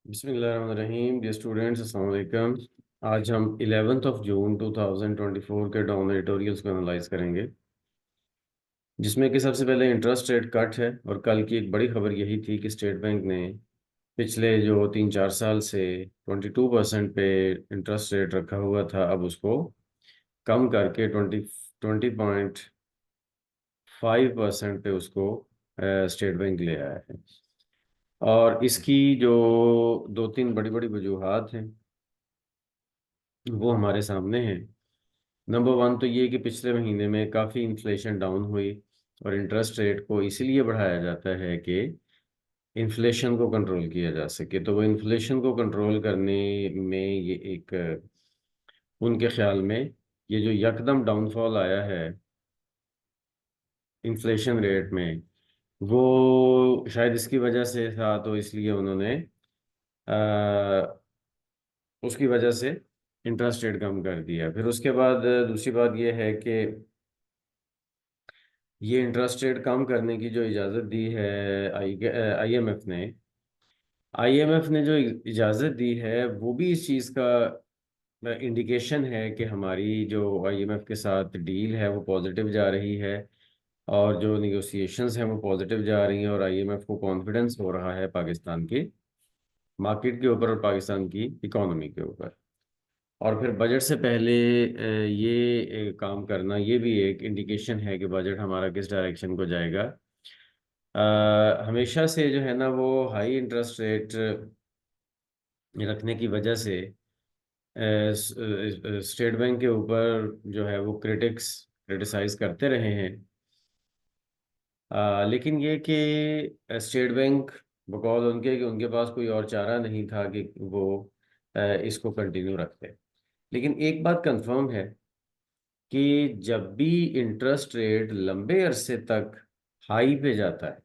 बिस्मिल्लाहिर्रहमानिर्रहीम dear students अस्सलाम वालेकुम। आज हम 11 जून 2024 के डाउन एडिटोरियल्स को एनालाइज करेंगे, जिसमें कि सबसे पहले इंटरेस्ट रेट कट है। और कल की एक बड़ी खबर यही थी कि स्टेट बैंक ने पिछले जो 3-4 साल से 22% पे इंटरेस्ट रेट रखा हुआ था, अब उसको कम करके 20.5% पे उसको स्टेट बैंक ले आया है। और इसकी जो दो तीन बड़ी बड़ी वजूहात हैं वो हमारे सामने है। नंबर वन तो ये कि पिछले महीने में काफ़ी इन्फ्लेशन डाउन हुई, और इंटरेस्ट रेट को इसीलिए बढ़ाया जाता है कि इन्फ्लेशन को कंट्रोल किया जा सके। तो वो इन्फ्लेशन को कंट्रोल करने में ये एक उनके ख्याल में ये जो यकदम डाउनफॉल आया है इन्फ्लेशन रेट में, वो शायद इसकी वजह से था। तो इसलिए उन्होंने उसकी वजह से इंटरेस्ट रेट कम कर दिया। फिर उसके बाद दूसरी बात ये है कि ये इंटरेस्ट रेट कम करने की जो इजाज़त दी है आईएमएफ ने आईएमएफ ने जो इजाज़त दी है, वो भी इस चीज़ का इंडिकेशन है कि हमारी जो आईएमएफ के साथ डील है वो पॉजिटिव जा रही है, और जो निगोशिएशंस हैं वो पॉजिटिव जा रही हैं, और आईएमएफ को कॉन्फिडेंस हो रहा है पाकिस्तान की मार्केट के ऊपर और पाकिस्तान की इकोनॉमी के ऊपर। और फिर बजट से पहले ये काम करना, ये भी एक इंडिकेशन है कि बजट हमारा किस डायरेक्शन को जाएगा। हमेशा से जो है ना, वो हाई इंटरेस्ट रेट रखने की वजह से स्टेट बैंक के ऊपर जो है वो क्रिटिसाइज करते रहे हैं। लेकिन ये कि स्टेट बैंक बकौल उनके कि उनके पास कोई और चारा नहीं था कि वो इसको कंटिन्यू रखते। लेकिन एक बात कंफर्म है कि जब भी इंटरेस्ट रेट लंबे अरसे तक हाई पे जाता है,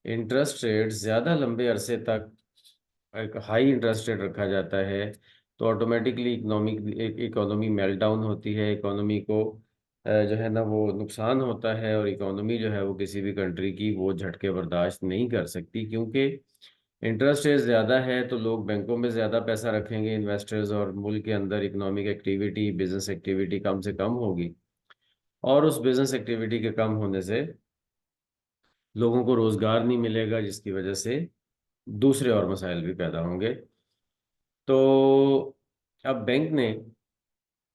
इंटरेस्ट रेट ज़्यादा लंबे अरसे तक एक हाई इंटरेस्ट रेट रखा जाता है, तो ऑटोमेटिकली इकोनॉमी मेल्ट डाउन होती है। इकोनॉमी को जो है ना वो नुकसान होता है, और इकोनॉमी जो है वो किसी भी कंट्री की वो झटके बर्दाश्त नहीं कर सकती, क्योंकि इंटरेस्ट रेट ज़्यादा है तो लोग बैंकों में ज़्यादा पैसा रखेंगे इन्वेस्टर्स, और मुल्क के अंदर इकोनॉमिक एक्टिविटी बिजनेस एक्टिविटी कम से कम होगी। और उस बिजनेस एक्टिविटी के कम होने से लोगों को रोज़गार नहीं मिलेगा, जिसकी वजह से दूसरे और मसाइल भी पैदा होंगे। तो अब बैंक ने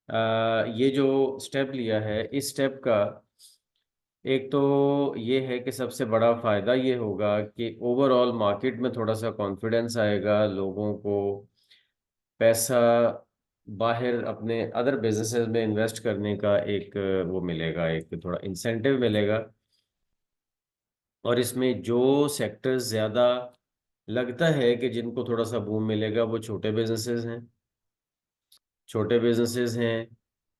ये जो स्टेप लिया है, इस स्टेप का एक तो ये है कि सबसे बड़ा फ़ायदा ये होगा कि ओवरऑल मार्केट में थोड़ा सा कॉन्फिडेंस आएगा, लोगों को पैसा बाहर अपने अदर बिजनेसेस में इन्वेस्ट करने का एक वो मिलेगा, एक थोड़ा इंसेंटिव मिलेगा। और इसमें जो सेक्टर्स ज़्यादा लगता है कि जिनको थोड़ा सा बूम मिलेगा, वो छोटे बिजनेसेस हैं,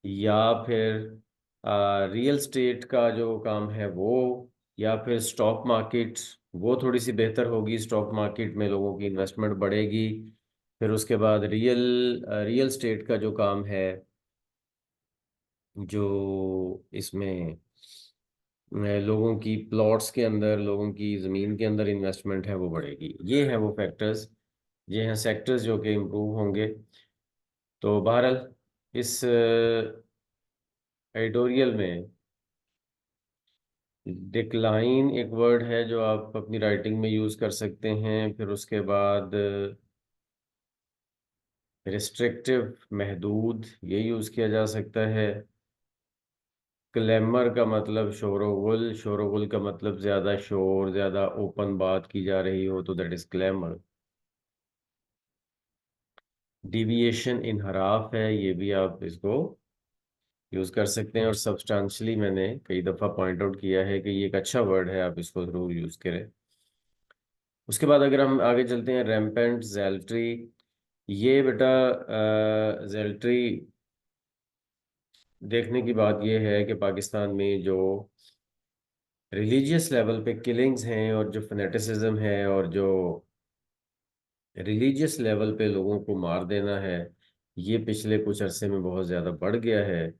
या फिर रियल स्टेट का जो काम है वो, या फिर स्टॉक मार्केट, वो थोड़ी सी बेहतर होगी। स्टॉक मार्केट में लोगों की इन्वेस्टमेंट बढ़ेगी। फिर उसके बाद रियल स्टेट का जो काम है, जो इसमें लोगों की प्लॉट्स के अंदर, लोगों की ज़मीन के अंदर इन्वेस्टमेंट है, वो बढ़ेगी। ये है वो फैक्टर्स, ये हैं सेक्टर्स जो कि इम्प्रूव होंगे। तो बहरहाल इस एडिटोरियल में डिक्लाइन एक वर्ड है जो आप अपनी राइटिंग में यूज़ कर सकते हैं। फिर उसके बाद रिस्ट्रिक्टिव, महदूद, ये यूज़ किया जा सकता है। क्लेमर का मतलब शोरगुल, शोरगुल का मतलब ज़्यादा शोर, ज़्यादा ओपन बात की जा रही हो, तो दैट इज़ क्लेमर। डिविएशन इनहराफ है, ये भी आप इसको यूज़ कर सकते हैं। और सब्सटेंशली मैंने कई दफ़ा पॉइंट आउट किया है कि ये एक अच्छा वर्ड है, आप इसको ज़रूर यूज़ करें। उसके बाद अगर हम आगे चलते हैं, रैम्पेंट जेल्ट्री। ये बेटा जेल्ट्री देखने की बात यह है कि पाकिस्तान में जो रिलीजियस लेवल पे किलिंग्स हैं, और जो फनेटिसिज्म है, और जो रिलीजियस लेवल पे लोगों को मार देना है, ये पिछले कुछ अरसे में बहुत ज़्यादा बढ़ गया है।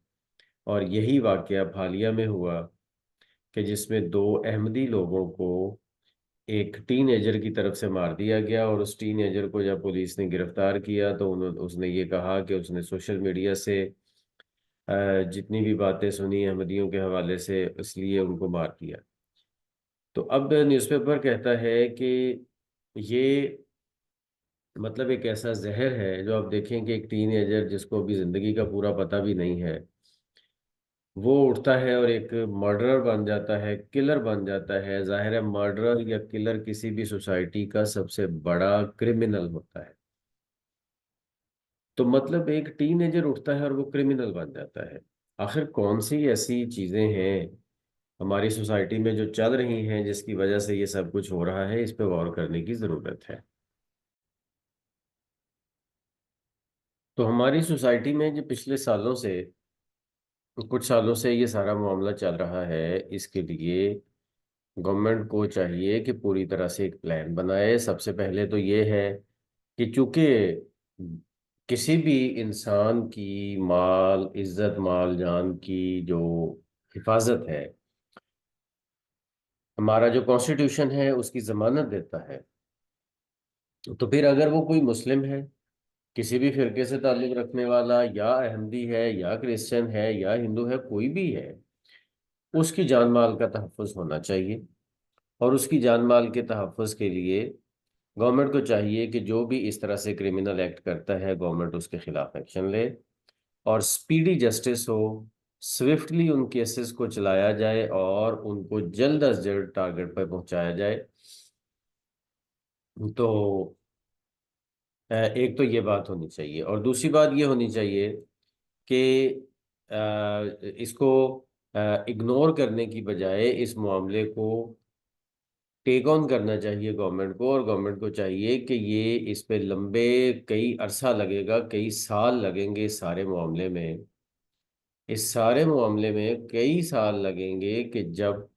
और यही वाकया हालिया में हुआ कि जिसमें दो अहमदी लोगों को एक टीनेजर की तरफ से मार दिया गया। और उस टीनेजर को जब पुलिस ने गिरफ्तार किया तो उसने ये कहा कि उसने सोशल मीडिया से जितनी भी बातें सुनी अहमदियों के हवाले से, इसलिए उनको मार दिया। तो अब न्यूज़पेपर कहता है कि ये मतलब एक ऐसा जहर है जो आप देखें कि एक टीनेजर जिसको अभी ज़िंदगी का पूरा पता भी नहीं है, वो उठता है और एक मर्डरर बन जाता है, किलर बन जाता है। जाहिर है मर्डरर या किलर किसी भी सोसाइटी का सबसे बड़ा क्रिमिनल होता है। तो मतलब एक टीनेजर उठता है और वो क्रिमिनल बन जाता है। आखिर कौन सी ऐसी चीजें हैं हमारी सोसाइटी में जो चल रही हैं जिसकी वजह से ये सब कुछ हो रहा है? इस पे गौर करने की जरूरत है। तो हमारी सोसाइटी में जो पिछले सालों से, कुछ सालों से ये सारा मामला चल रहा है, इसके लिए गवर्नमेंट को चाहिए कि पूरी तरह से एक प्लान बनाए। सबसे पहले तो ये है कि चूंकि किसी भी इंसान की माल, इज्जत, माल जान की जो हिफाजत है, हमारा जो कॉन्स्टिट्यूशन है उसकी जमानत देता है। तो फिर अगर वो कोई मुस्लिम है, किसी भी फिरके से ताल्लुक रखने वाला, या अहमदी है या क्रिश्चियन है या हिंदू है, कोई भी है, उसकी जान माल का तहफ़्फ़ुज़ होना चाहिए। और उसकी जान माल के तहफ़्फ़ुज़ के लिए गवर्नमेंट को चाहिए कि जो भी इस तरह से क्रिमिनल एक्ट करता है, गवर्नमेंट उसके खिलाफ एक्शन ले और स्पीडी जस्टिस हो। स्विफ्टली उन केसेस को चलाया जाए और उनको जल्द अज जल्द टारगेट पर पहुंचाया जाए। तो एक तो ये बात होनी चाहिए, और दूसरी बात ये होनी चाहिए कि इसको इग्नोर करने की बजाय इस मामले को टेक ऑन करना चाहिए गवर्नमेंट को। और गवर्नमेंट को चाहिए कि ये इस पे लंबे, कई अरसा लगेगा, कई साल लगेंगे इस सारे मामले में। इस सारे मामले में कई साल लगेंगे कि जब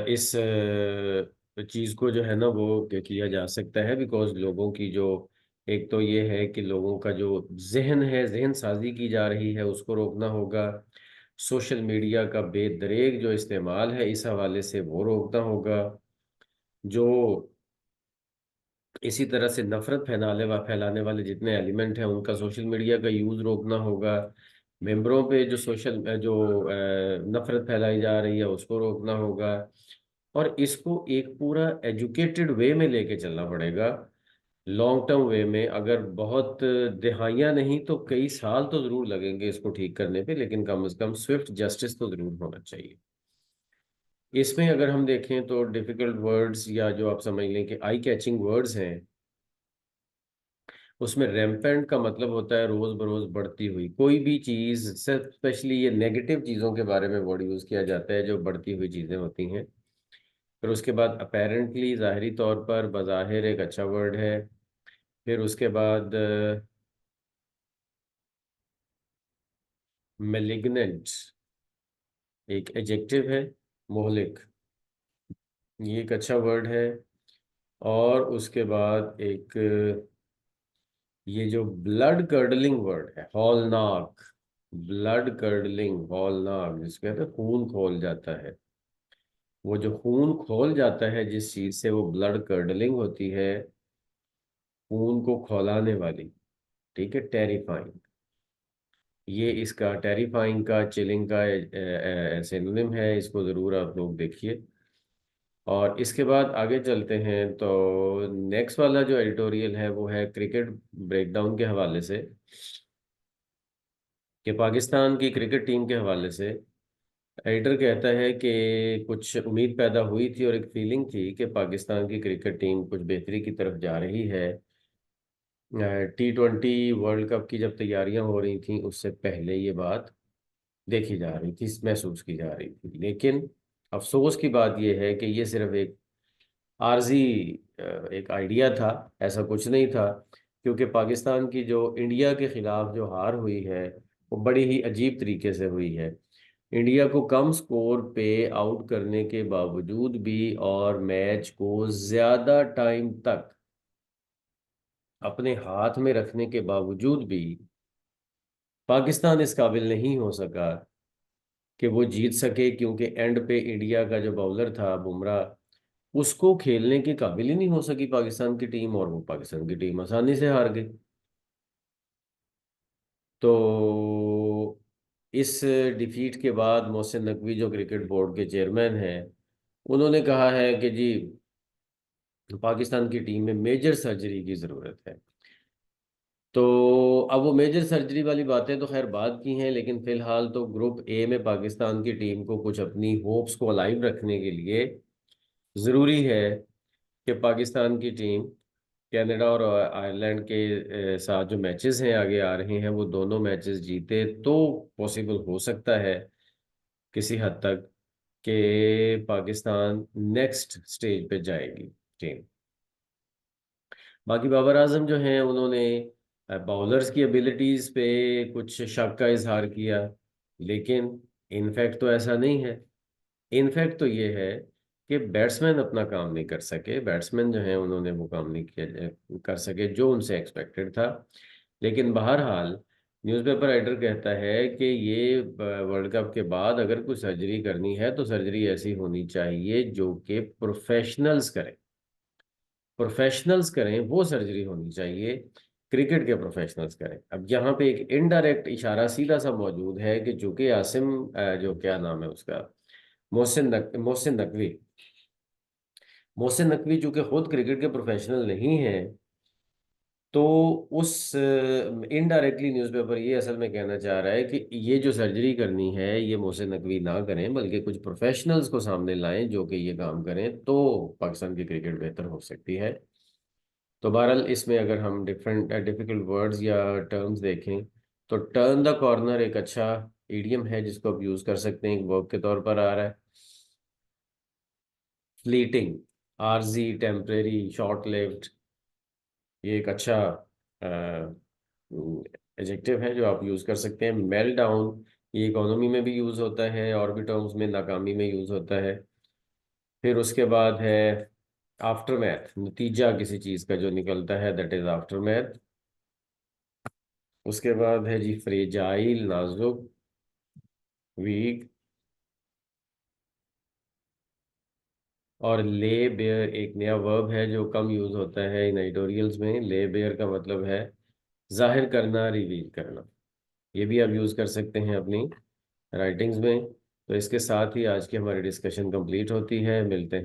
इस चीज़ को जो है ना वो किया जा सकता है। बिकॉज लोगों की जो, एक तो ये है कि लोगों का जो जहन है, जहन साजी की जा रही है, उसको रोकना होगा। सोशल मीडिया का बेदरेग जो इस्तेमाल है इस हवाले से, वो रोकना होगा। जो इसी तरह से नफरत फैलाने वाले जितने एलिमेंट हैं उनका सोशल मीडिया का यूज़ रोकना होगा। मेंबरों पे जो नफरत फैलाई जा रही है उसको रोकना होगा। और इसको एक पूरा एजुकेटेड वे में लेके चलना पड़ेगा, लॉन्ग टर्म वे में। अगर बहुत दिहाइयां नहीं तो कई साल तो जरूर लगेंगे इसको ठीक करने पे, लेकिन कम से कम स्विफ्ट जस्टिस तो जरूर होना चाहिए। इसमें अगर हम देखें तो डिफिकल्ट वर्ड्स, या जो आप समझ लें कि आई कैचिंग वर्ड्स हैं, उसमें रैम्पेंट का मतलब होता है रोज बरोज बढ़ती हुई कोई भी चीज। स्पेशली ये नेगेटिव चीजों के बारे में वर्ड यूज किया जाता है, जो बढ़ती हुई चीजें होती हैं। फिर उसके बाद अपेरेंटली, ज़ाहिरी तौर पर, बज़ाहिर एक अच्छा वर्ड है। फिर उसके बाद मेलिग्नेंट एक एजेक्टिव है, मोहलिक, ये एक अच्छा वर्ड है। और उसके बाद एक ये जो ब्लड कर्डलिंग वर्ड है, हॉलनाक। ब्लड कर्डलिंग, हॉलनाक जिसके कहते हैं खून खोल जाता है। वो जो खून खोल जाता है जिस चीज से, वो ब्लड कर्डलिंग होती है, खून को खौलाने वाली। ठीक है, टेरिफाइंग। ये इसका टेरिफाइंग का, चिलिंग का सिनोनिम है। इसको ज़रूर आप लोग देखिए। और इसके बाद आगे चलते हैं तो नेक्स्ट वाला जो एडिटोरियल है वो है क्रिकेट ब्रेकडाउन के हवाले से, कि पाकिस्तान की क्रिकेट टीम के हवाले से एडिटर कहता है कि कुछ उम्मीद पैदा हुई थी और एक फीलिंग थी कि पाकिस्तान की क्रिकेट टीम कुछ बेहतरी की तरफ जा रही है। T20 वर्ल्ड कप की जब तैयारियां हो रही थी उससे पहले ये बात देखी जा रही थी, महसूस की जा रही थी। लेकिन अफसोस की बात यह है कि ये सिर्फ एक आर्जी एक आइडिया था, ऐसा कुछ नहीं था। क्योंकि पाकिस्तान की जो इंडिया के खिलाफ जो हार हुई है वो बड़ी ही अजीब तरीके से हुई है। इंडिया को कम स्कोर पे आउट करने के बावजूद भी और मैच को ज्यादा टाइम तक अपने हाथ में रखने के बावजूद भी पाकिस्तान इस काबिल नहीं हो सका कि वो जीत सके, क्योंकि एंड पे इंडिया का जो बॉलर था बुमराह, उसको खेलने के काबिल ही नहीं हो सकी पाकिस्तान की टीम, और वो पाकिस्तान की टीम आसानी से हार गई। तो इस डिफीट के बाद मोहसिन नकवी जो क्रिकेट बोर्ड के चेयरमैन हैं, उन्होंने कहा है कि जी पाकिस्तान की टीम में मेजर सर्जरी की ज़रूरत है। तो अब वो मेजर सर्जरी वाली बातें तो खैर बाद की हैं, लेकिन फिलहाल तो ग्रुप ए में पाकिस्तान की टीम को कुछ अपनी होप्स को अलाइव रखने के लिए ज़रूरी है कि पाकिस्तान की टीम कनाडा और आयरलैंड के साथ जो मैचेस हैं आगे आ रहे हैं, वो दोनों मैचेस जीते तो पॉसिबल हो सकता है किसी हद तक कि पाकिस्तान नेक्स्ट स्टेज पे जाएगी टीम। बाकी बाबर आजम जो हैं, उन्होंने बॉलर्स की एबिलिटीज़ पे कुछ शक का इजहार किया, लेकिन इनफैक्ट तो ऐसा नहीं है। इनफैक्ट तो ये है कि बैट्समैन अपना काम नहीं कर सके, बैट्समैन जो हैं उन्होंने वो काम नहीं किया कर सके जो उनसे एक्सपेक्टेड था। लेकिन बहरहाल न्यूज़पेपर राइटर कहता है कि ये वर्ल्ड कप के बाद अगर कोई सर्जरी करनी है तो सर्जरी ऐसी होनी चाहिए जो कि प्रोफेशनल्स करें, प्रोफेशनल्स करें, वो सर्जरी होनी चाहिए, क्रिकेट के प्रोफेशनल्स करें। अब यहाँ पे एक इनडायरेक्ट इशारा सीधा सा मौजूद है कि चूंकि आसिम जो क्या नाम है उसका, मोहसिन नकवी, मोहसिन नकवी चूंकि खुद क्रिकेट के प्रोफेशनल नहीं है, तो उस इनडायरेक्टली न्यूज़पेपर ये असल में कहना चाह रहा है कि ये जो सर्जरी करनी है ये मोहसिन नकवी ना करें, बल्कि कुछ प्रोफेशनल्स को सामने लाएं जो कि ये काम करें, तो पाकिस्तान की क्रिकेट बेहतर हो सकती है। तो बहरहाल इसमें अगर हम डिफरेंट डिफिकल्ट वर्ड्स या टर्म्स देखें, तो टर्न द कॉर्नर एक अच्छा इडियम है जिसको आप यूज़ कर सकते हैं, एक वर्ब के तौर पर आ रहा है। फ्लीटिंग, आर्जी, टेम्परेरी, शॉर्ट लिव्ड, ये एक अच्छा एडजेक्टिव है जो आप यूज़ कर सकते हैं। मेल डाउन, ये इकोनॉमी में भी यूज़ होता है और भी टर्म्स में नाकामी में यूज़ होता है। फिर उसके बाद है आफ्टर मैथ, नतीजा किसी चीज़ का जो निकलता है, दैट इज आफ्टर मैथ। उसके बाद है जी फ्रेजाइल, नाजुक, वीक। और ले बेयर एक नया वर्ब है जो कम यूज होता है इन एडिटोरियल्स में। ले बेयर का मतलब है जाहिर करना, रिवील करना। ये भी आप यूज कर सकते हैं अपनी राइटिंग्स में। तो इसके साथ ही आज की हमारी डिस्कशन कंप्लीट होती है। मिलते हैं